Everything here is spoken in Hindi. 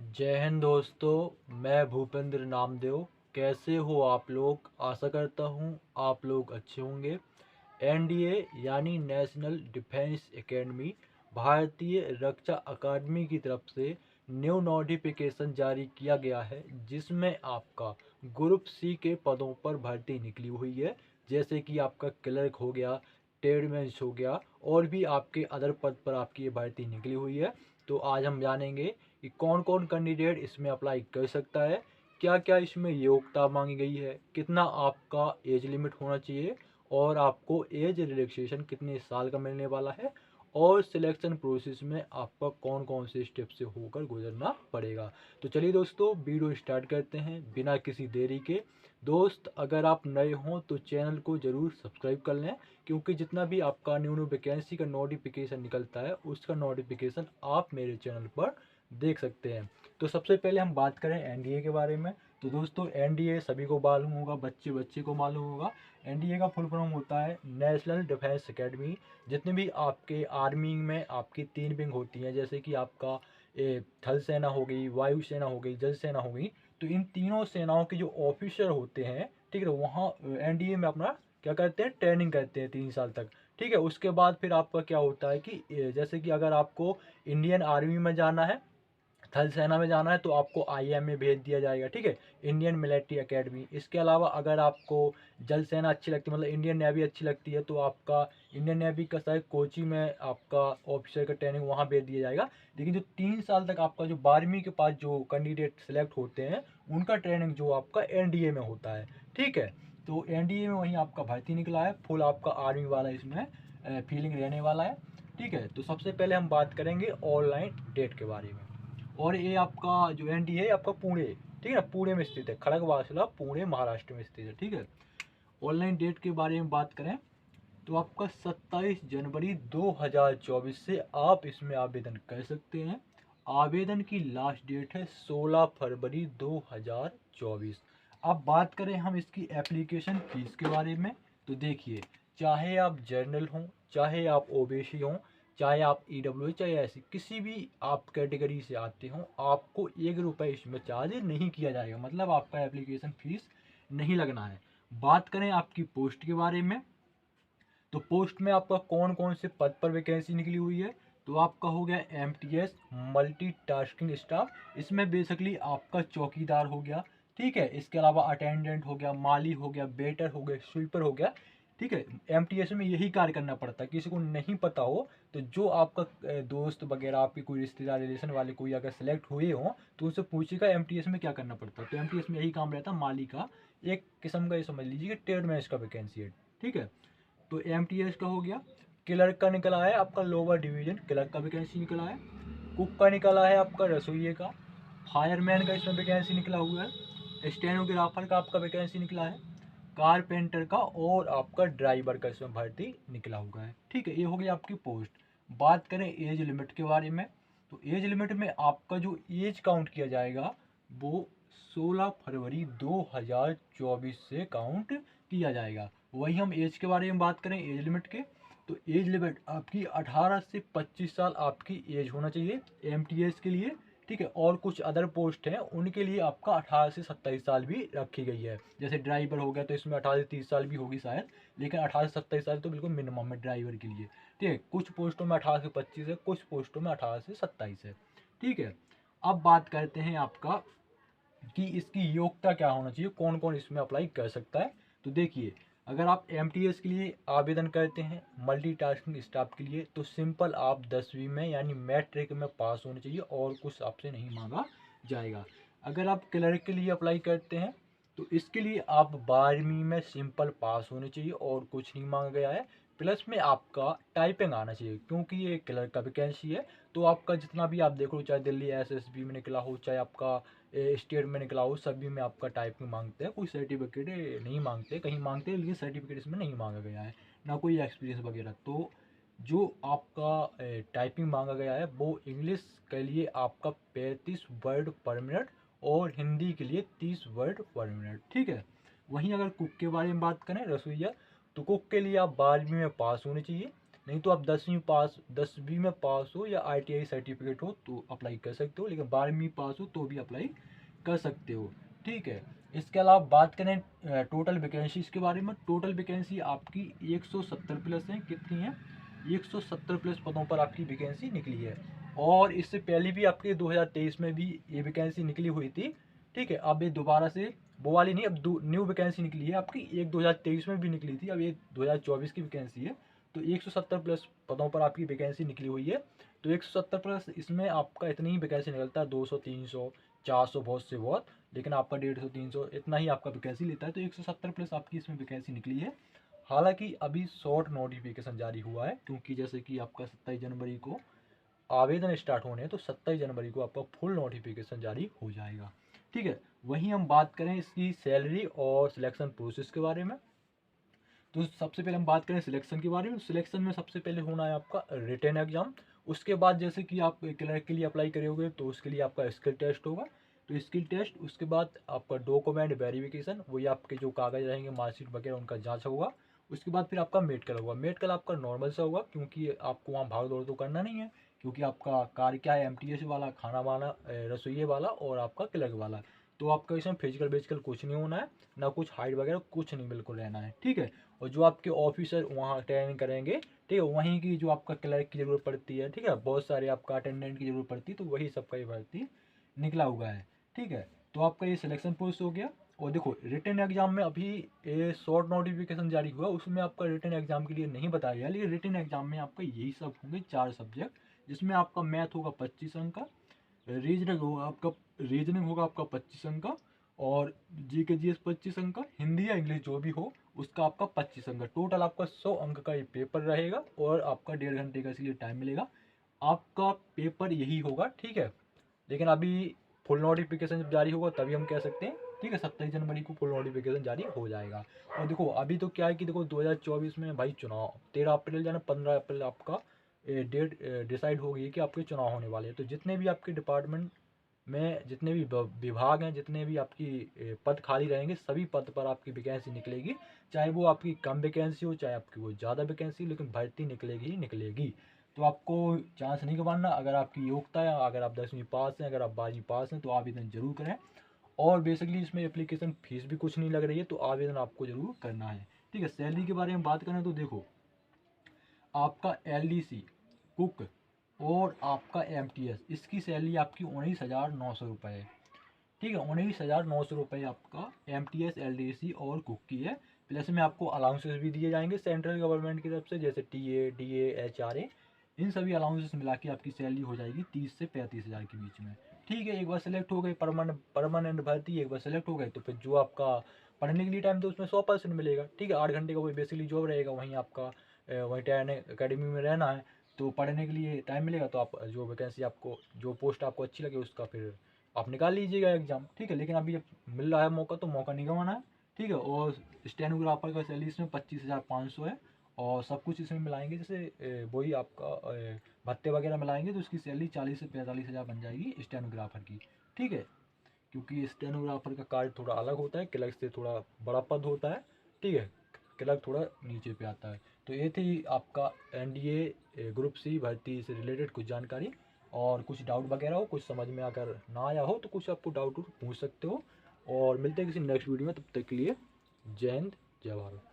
जय हिंद दोस्तों। मैं भूपेंद्र नामदेव। कैसे हो आप लोग? आशा करता हूँ आप लोग अच्छे होंगे। एनडीए यानी नेशनल डिफेंस एकेडमी, भारतीय रक्षा अकादमी की तरफ से न्यू नोटिफिकेशन जारी किया गया है, जिसमें आपका ग्रुप सी के पदों पर भर्ती निकली हुई है। जैसे कि आपका क्लर्क हो गया, ट्रेडमैन हो गया, और भी आपके अदर पद पर आपकी ये भर्ती निकली हुई है। तो आज हम जानेंगे कि कौन कौन कैंडिडेट इसमें अप्लाई कर सकता है, क्या क्या इसमें योग्यता मांगी गई है, कितना आपका एज लिमिट होना चाहिए, और आपको एज रिलैक्सेशन कितने साल का मिलने वाला है, और सिलेक्शन प्रोसेस में आपका कौन कौन से स्टेप से होकर गुजरना पड़ेगा। तो चलिए दोस्तों, वीडियो स्टार्ट करते हैं बिना किसी देरी के। दोस्त, अगर आप नए हों तो चैनल को ज़रूर सब्सक्राइब कर लें, क्योंकि जितना भी आपका न्यू न्यू वैकेंसी का नोटिफिकेशन निकलता है उसका नोटिफिकेशन आप मेरे चैनल पर देख सकते हैं। तो सबसे पहले हम बात करें एनडीए के बारे में। तो दोस्तों, एनडीए सभी को मालूम होगा, बच्चे बच्चे को मालूम होगा। एनडीए का फुल फॉर्म होता है नेशनल डिफेंस एकेडमी। जितने भी आपके आर्मी में आपकी 3 विंग होती हैं, जैसे कि आपका थल सेना हो गई, वायु सेना हो गई, जल सेना हो गई। तो इन तीनों सेनाओं के जो ऑफिसर होते हैं, ठीक है, वहाँ एनडीए में अपना क्या करते हैं, ट्रेनिंग करते हैं 3 साल तक। ठीक है, उसके बाद फिर आपका क्या होता है कि जैसे कि अगर आपको इंडियन आर्मी में जाना है, थल सेना में जाना है, तो आपको आईएम में भेज दिया जाएगा। ठीक है, इंडियन मिलिट्री एकेडमी। इसके अलावा अगर आपको जल सेना अच्छी लगती है, मतलब इंडियन नेवी अच्छी लगती है, तो आपका इंडियन नेवी का शायद कोची में आपका ऑफिसर का ट्रेनिंग वहाँ भेज दिया जाएगा। लेकिन जो 3 साल तक आपका जो 12वीं के पास जो कैंडिडेट सेलेक्ट होते हैं, उनका ट्रेनिंग जो आपका एनडीए में होता है। ठीक है, तो एनडीए में वहीं आपका भर्ती निकला है, फुल आपका आर्मी वाला इसमें फीलिंग रहने वाला है। ठीक है, तो सबसे पहले हम बात करेंगे ऑनलाइन डेट के बारे में। और ये आपका जो एनडीए है आपका पुणे, ठीक है, पुणे में स्थित है, खड़गवासला, पुणे, महाराष्ट्र में स्थित है। ठीक है, ऑनलाइन डेट के बारे में बात करें तो आपका 27 जनवरी 2024 से आप इसमें आवेदन कर सकते हैं। आवेदन की लास्ट डेट है 16 फरवरी 2024। अब बात करें हम इसकी एप्लीकेशन फीस के बारे में। तो देखिए, चाहे आप जर्नल हों, चाहे आप ओबीसी हों, चाहे आप ईडब्ल्यू, चाहे ऐसी किसी भी आप कैटेगरी से आते हों, आपको 1 रुपये इसमें चार्ज नहीं किया जाएगा, मतलब आपका एप्लीकेशन फीस नहीं लगना है। बात करें आपकी पोस्ट के बारे में, तो पोस्ट में आपका कौन कौन से पद पर वैकेंसी निकली हुई है। तो आपका हो गया एमटीएस, मल्टी टास्किंग स्टाफ। इसमें बेसिकली आपका चौकीदार हो गया, ठीक है, इसके अलावा अटेंडेंट हो गया, माली हो गया, वेटर हो गया, स्वीपर हो गया। ठीक है, एमटीएस में यही कार्य करना पड़ता है। किसी को नहीं पता हो तो जो आपका दोस्त वगैरह, आपके कोई रिश्तेदार रिलेशन वाले कोई अगर सेलेक्ट हुए हों, तो उनसे पूछिएगा एमटीएस में क्या करना पड़ता है। तो एमटीएस में यही काम रहता है, माली का। एक किस्म का ये समझ लीजिए कि ट्रेड मैच का वैकेंसी है। ठीक है, तो एमटीएस का हो गया। क्लर्क का निकला है आपका लोअर डिवीजन, क्लर्क का वैकेंसी निकला है। कुक का निकला है आपका रसोइये का। फायरमैन का इसमें वैकेंसी निकला हुआ है। स्टेनोग्राफर का आपका वैकेंसी निकला है। कारपेंटर का और आपका ड्राइवर का इसमें भर्ती निकला हुआ है। ठीक है, ये हो गई आपकी पोस्ट। बात करें एज लिमिट के बारे में, तो एज लिमिट में आपका जो एज काउंट किया जाएगा वो 16 फरवरी 2024 से काउंट किया जाएगा। वही हम एज के बारे में बात करें, एज लिमिट के, तो एज लिमिट आपकी 18 से 25 साल आपकी एज होना चाहिए एमटीएस के लिए। ठीक है, और कुछ अदर पोस्ट हैं उनके लिए आपका 18 से 27 साल भी रखी गई है। जैसे ड्राइवर हो गया तो इसमें 18 से 30 साल भी होगी शायद, लेकिन 18 से 27 साल तो बिल्कुल मिनिमम है ड्राइवर के लिए। ठीक है, कुछ पोस्टों में 18 से 25 है, कुछ पोस्टों में 18 से 27 है। ठीक है, अब बात करते हैं आपका कि इसकी योग्यता क्या होना चाहिए, कौन कौन इसमें अप्लाई कर सकता है। तो देखिए, अगर आप एमटीएस के लिए आवेदन करते हैं, मल्टीटास्किंग स्टाफ के लिए, तो सिंपल आप 10वीं में यानी मैट्रिक में पास होने चाहिए, और कुछ आपसे नहीं मांगा जाएगा। अगर आप क्लर्क के लिए अप्लाई करते हैं तो इसके लिए आप 12वीं में सिंपल पास होने चाहिए, और कुछ नहीं मांगा गया है। प्लस में आपका टाइपिंग आना चाहिए, क्योंकि ये क्लर्क का वैकेंसी है। तो आपका जितना भी आप देख लो, चाहे दिल्ली एसएसबी में निकला हो, चाहे आपका स्टेट में निकला हो, सभी में आपका टाइपिंग मांगते हैं। कोई सर्टिफिकेट नहीं मांगते, कहीं मांगते हैं लेकिन सर्टिफिकेट इसमें नहीं मांगा गया है, ना कोई एक्सपीरियंस वगैरह। तो जो आपका टाइपिंग मांगा गया है वो इंग्लिश के लिए आपका 35 वर्ड पर मिनट, और हिंदी के लिए 30 वर्ड पर मिनट। ठीक है, वहीं अगर कुक के बारे में बात करें, रसोईया, तो कुक के लिए आप 12वीं में पास होने चाहिए। नहीं तो आप 10वीं में पास हो या ITI सर्टिफिकेट हो तो अप्लाई कर सकते हो, लेकिन 12वीं पास हो तो भी अप्लाई कर सकते हो। ठीक है, इसके अलावा बात करें टोटल वैकेंसीज के बारे में। टोटल वैकेंसी आपकी 170 प्लस है। कितनी है? 170 प्लस पदों पर आपकी वैकेंसी निकली है। और इससे पहले भी आपके 2023 में भी ये वैकेंसी निकली हुई थी। ठीक है, अब ये दोबारा से वो वाली नहीं, अब न्यू वैकेंसी निकली है आपकी। एक 2023 में भी निकली थी, अब ये 2024 की वैकेंसी है। तो 170 प्लस पदों पर आपकी वैकेंसी निकली हुई है। तो 170 प्लस, इसमें आपका इतनी ही वैकेंसी निकलता है, 200 300 400 बहुत से बहुत, लेकिन आपका 150 300 इतना ही आपका वैकेंसी लेता है। तो 170 प्लस आपकी इसमें वैकेंसी निकली है। हालांकि अभी शॉर्ट नोटिफिकेशन जारी हुआ है, क्योंकि जैसे कि आपका 27 जनवरी को आवेदन स्टार्ट होने हैं, तो 27 जनवरी को आपका फुल नोटिफिकेशन जारी हो जाएगा। ठीक है, वहीं हम बात करें इसकी सैलरी और सिलेक्शन प्रोसेस के बारे में। तो सबसे पहले हम बात करें सिलेक्शन के बारे में। सिलेक्शन में सबसे पहले होना है आपका रिटन एग्जाम। उसके बाद जैसे कि आप क्लर्क के लिए अप्लाई करोगे तो उसके लिए आपका स्किल टेस्ट होगा। तो स्किल टेस्ट, उसके बाद आपका डॉक्यूमेंट वेरिफिकेशन, वही आपके जो कागज रहेंगे मार्कशीट वगैरह उनका जांच होगा। उसके बाद फिर आपका मेडिकल होगा। मेडिकल आपका नॉर्मल सा होगा, क्योंकि आपको वहाँ भाग दौड़ तो करना नहीं है, क्योंकि आपका कार्य क्या है, MTS वाला, खाना वाना, रसोइये वाला और आपका क्लर्क वाला। तो आपका इसमें फिजिकल वेजिकल कुछ नहीं होना है, ना कुछ हाइट वगैरह कुछ नहीं, बिल्कुल रहना है। ठीक है, और जो आपके ऑफिसर वहाँ ट्रेनिंग करेंगे, ठीक है, वहीं की जो आपका क्लर्क की ज़रूरत पड़ती है, ठीक है, बहुत सारे आपका अटेंडेंट की ज़रूरत पड़ती है, तो वही सबका ये भर्ती निकला हुआ है। ठीक है, तो आपका ये सिलेक्शन प्रोसेस हो गया। और देखो रिटन एग्जाम में अभी ये शॉर्ट नोटिफिकेशन जारी हुआ, उसमें आपका रिटन एग्जाम के लिए नहीं बताया गया, लेकिन रिटन एग्जाम में आपका यही सब होंगे 4 सब्जेक्ट, जिसमें आपका मैथ होगा 25 अंक का, रीजनिंग होगा आपका 25 अंक का, और GK GS 25 अंक का, हिंदी या इंग्लिश जो भी हो उसका आपका 25 अंक का। टोटल आपका 100 अंक का ये पेपर रहेगा, और आपका 1.5 घंटे का इसलिए टाइम मिलेगा। आपका पेपर यही होगा। ठीक है, लेकिन अभी फुल नोटिफिकेशन जब जारी होगा तभी हम कह सकते हैं। ठीक है, 27 जनवरी को फुल नोटिफिकेशन जारी हो जाएगा। और देखो अभी तो क्या है कि देखो 2024 में भाई चुनाव 13 अप्रैल या 15 अप्रैल आपका डेट डिसाइड हो गई है कि आपके चुनाव होने वाले हैं। तो जितने भी आपके डिपार्टमेंट में जितने भी विभाग हैं, जितने भी आपकी पद खाली रहेंगे, सभी पद पर आपकी वैकेंसी निकलेगी। चाहे वो आपकी कम वैकेंसी हो, चाहे आपकी वो ज़्यादा वैकेंसी, लेकिन भर्ती निकलेगी ही निकलेगी। तो आपको चांस नहीं गंवाना। अगर आपकी योग्यता है, अगर आप 10वीं पास हैं, अगर आप 12वीं पास हैं, तो आवेदन जरूर करें। और बेसिकली इसमें एप्लीकेशन फीस भी कुछ नहीं लग रही है, तो आवेदन आपको जरूर करना है। ठीक है, सैलरी के बारे में बात करें तो देखो आपका LDC, कुक और आपका MTS, इसकी सैलरी आपकी 19,900 रुपये है। ठीक है, 19,900 रुपये आपका MTS LDC और कुक की है। प्लस में आपको अलाउंसेस भी दिए जाएंगे सेंट्रल गवर्नमेंट की तरफ से, जैसे TA DA HRA, इन सभी अलाउंसेस मिला के आपकी सैलरी हो जाएगी 30 से 35 हज़ार के बीच में। ठीक है, एक बार सेलेक्ट हो गए, परमानेंट भर्ती एक बार सेलेक्ट हो गए, तो फिर जो आपका पढ़ने के लिए टाइम तो उसमें 100% मिलेगा। ठीक है, 8 घंटे का वही बेसिकली जॉब रहेगा, वहीं आपका वहीं टैन अकेडमी में रहना है, तो पढ़ने के लिए टाइम मिलेगा। तो आप जो वैकेंसी आपको, जो पोस्ट आपको अच्छी लगे उसका फिर आप निकाल लीजिएगा एग्जाम। ठीक है, लेकिन अभी जब मिल रहा है मौका तो मौका नहीं गंवाना है। ठीक है, और स्टेनोग्राफर का सैलरी इसमें 25,500 है। और सब कुछ इसमें मिलाएंगे, जैसे वही आपका भत्ते वगैरह मिलाएंगे, तो उसकी सैलरी 40 से 45 हज़ार बन जाएगी स्टेनोग्राफर की। ठीक है, क्योंकि स्टेनोग्राफर का कार्य थोड़ा अलग होता है, क्लर्क से थोड़ा बड़ा पद होता है। ठीक है, क्लर्क थोड़ा नीचे पे आता है। तो ये थी आपका NDA ग्रुप C भर्ती से रिलेटेड कुछ जानकारी। और कुछ डाउट वगैरह हो, कुछ समझ में अगर ना आया हो तो कुछ आपको डाउट पूछ सकते हो। और मिलते हैं किसी नेक्स्ट वीडियो में, तब तक के लिए जय हिंद जय भारत।